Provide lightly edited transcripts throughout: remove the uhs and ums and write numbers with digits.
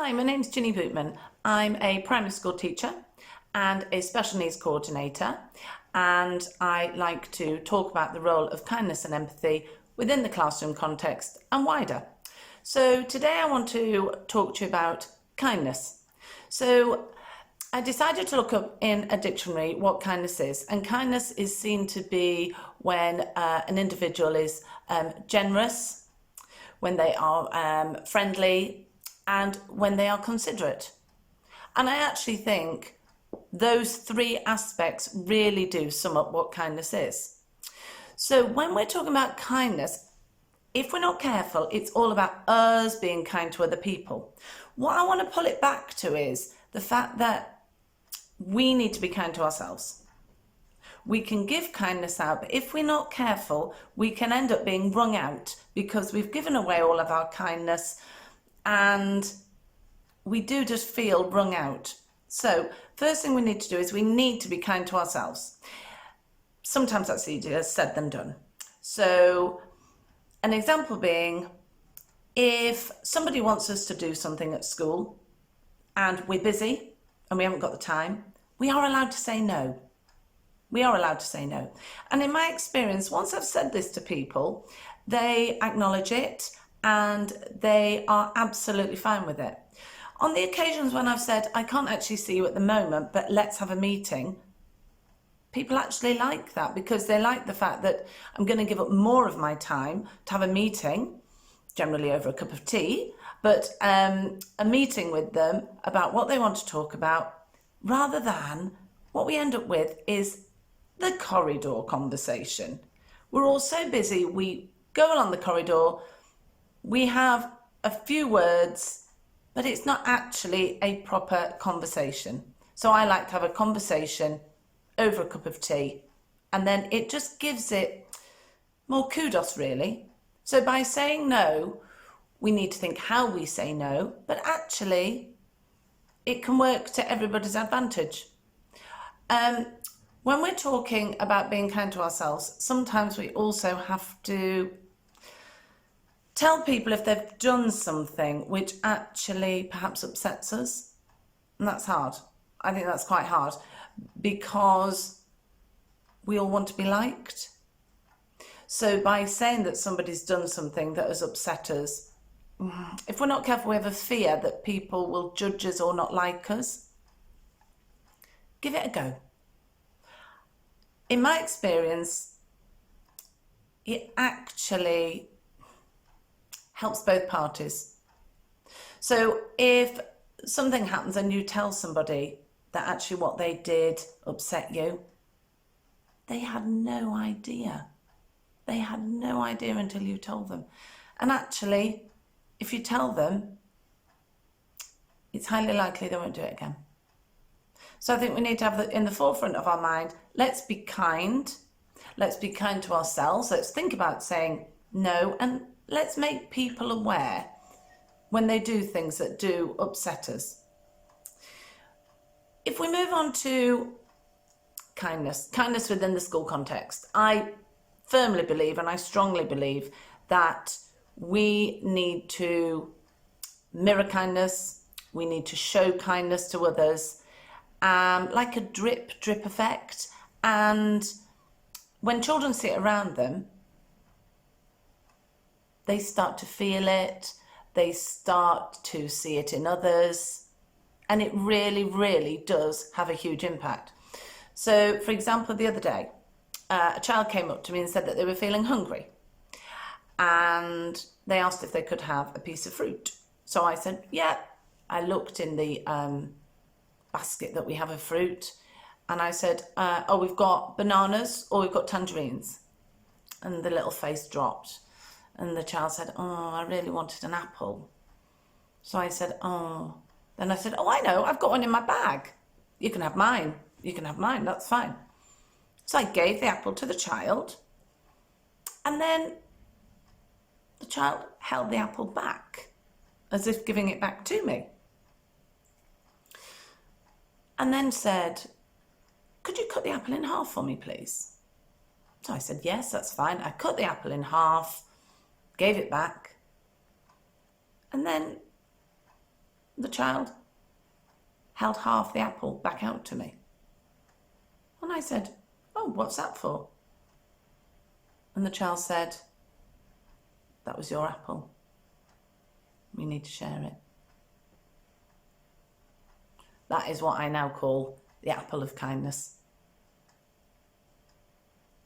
Hi, my name's Ginny Bootman. I'm a primary school teacher and a special needs coordinator, and I like to talk about the role of kindness and empathy within the classroom context and wider. So today I want to talk to you about kindness. So I decided to look up in a dictionary what kindness is, and kindness is seen to be when an individual is generous, when they are friendly, and when they are considerate. And I actually think those three aspects really do sum up what kindness is. So when we're talking about kindness, if we're not careful, it's all about us being kind to other people. What I want to pull it back to is the fact that we need to be kind to ourselves. We can give kindness out, but if we're not careful, we can end up being wrung out because we've given away all of our kindness and we do just feel wrung out. So first thing we need to do is we need to be kind to ourselves. Sometimes that's easier said than done. So an example being, if somebody wants us to do something at school and we're busy and we haven't got the time, we are allowed to say no. We are allowed to say no. And in my experience, once I've said this to people, they acknowledge it and they are absolutely fine with it. On the occasions when I've said, I can't actually see you at the moment, but let's have a meeting, people actually like that because they like the fact that I'm going to give up more of my time to have a meeting, generally over a cup of tea, but a meeting with them about what they want to talk about, rather than what we end up with is the corridor conversation. We're all so busy, we go along the corridor, we have a few words, but it's not actually a proper conversation. So I like to have a conversation over a cup of tea, and then it just gives it more kudos, really. So by saying no, we need to think how we say no, but actually it can work to everybody's advantage. When we're talking about being kind to ourselves, sometimes we also have to tell people if they've done something which actually perhaps upsets us. And that's hard. I think that's quite hard because we all want to be liked. So by saying that somebody's done something that has upset us, if we're not careful, we have a fear that people will judge us or not like us. Give it a go. In my experience, it actually helps both parties. So if something happens and you tell somebody that actually what they did upset you, they had no idea. They had no idea until you told them. And actually, if you tell them, it's highly likely they won't do it again. So I think we need to have in the forefront of our mind, let's be kind. Let's be kind to ourselves. Let's think about saying no, and let's make people aware when they do things that do upset us. If we move on to kindness within the school context, I firmly believe and I strongly believe that we need to mirror kindness, we need to show kindness to others, like a drip effect. And when children see it around them, they start to feel it, they start to see it in others, and it really, really does have a huge impact. So, for example, the other day, a child came up to me and said that they were feeling hungry, and they asked if they could have a piece of fruit. So I said, yeah. I looked in the basket that we have of fruit, and I said, oh, we've got bananas or we've got tangerines. And the little face dropped. And the child said, oh, I really wanted an apple. So I said, oh. Then I said, oh, I know, I've got one in my bag. You can have mine. You can have mine, that's fine. So I gave the apple to the child. And then the child held the apple back, as if giving it back to me. And then said, could you cut the apple in half for me, please? So I said, yes, that's fine. I cut the apple in half, gave it back, and then The child held half the apple back out to me. And I said, "Oh, what's that for?" And the child said, "That was your apple. We need to share it." That is what I now call the apple of kindness.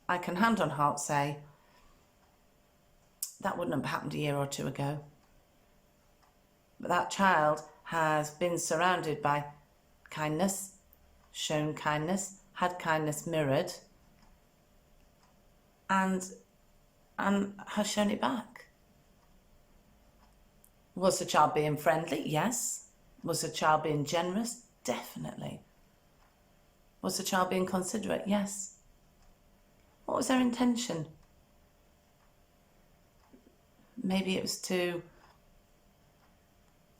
I can hand on heart say, that wouldn't have happened a year or two ago. But that child has been surrounded by kindness, shown kindness, had kindness mirrored, and has shown it back. Was the child being friendly? Yes. Was the child being generous? Definitely. Was the child being considerate? Yes. What was their intention? Maybe it was to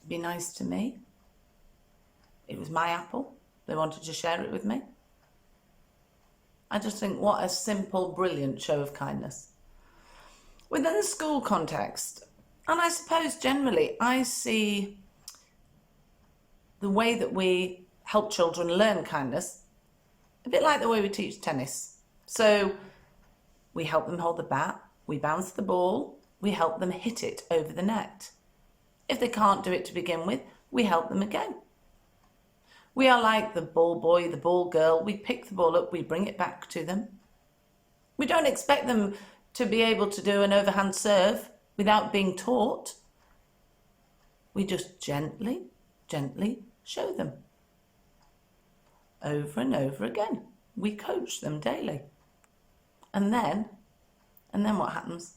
be nice to me. It was my apple. They wanted to share it with me. I just think what a simple, brilliant show of kindness. Within the school context, and I suppose generally, I see the way that we help children learn kindness a bit like the way we teach tennis. So we help them hold the bat, we bounce the ball, we help them hit it over the net. If they can't do it to begin with, we help them again. We are like the ball boy, the ball girl. We pick the ball up, we bring it back to them. We don't expect them to be able to do an overhand serve without being taught. We just gently show them. Over and over again. We coach them daily. And then what happens?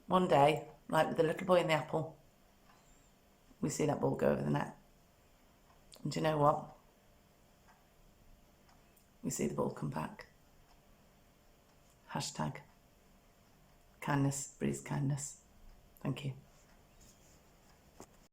One day, like with the little boy in the apple, we see that ball go over the net. And do you know what? We see the ball come back. Hashtag kindness breeds kindness. Thank you.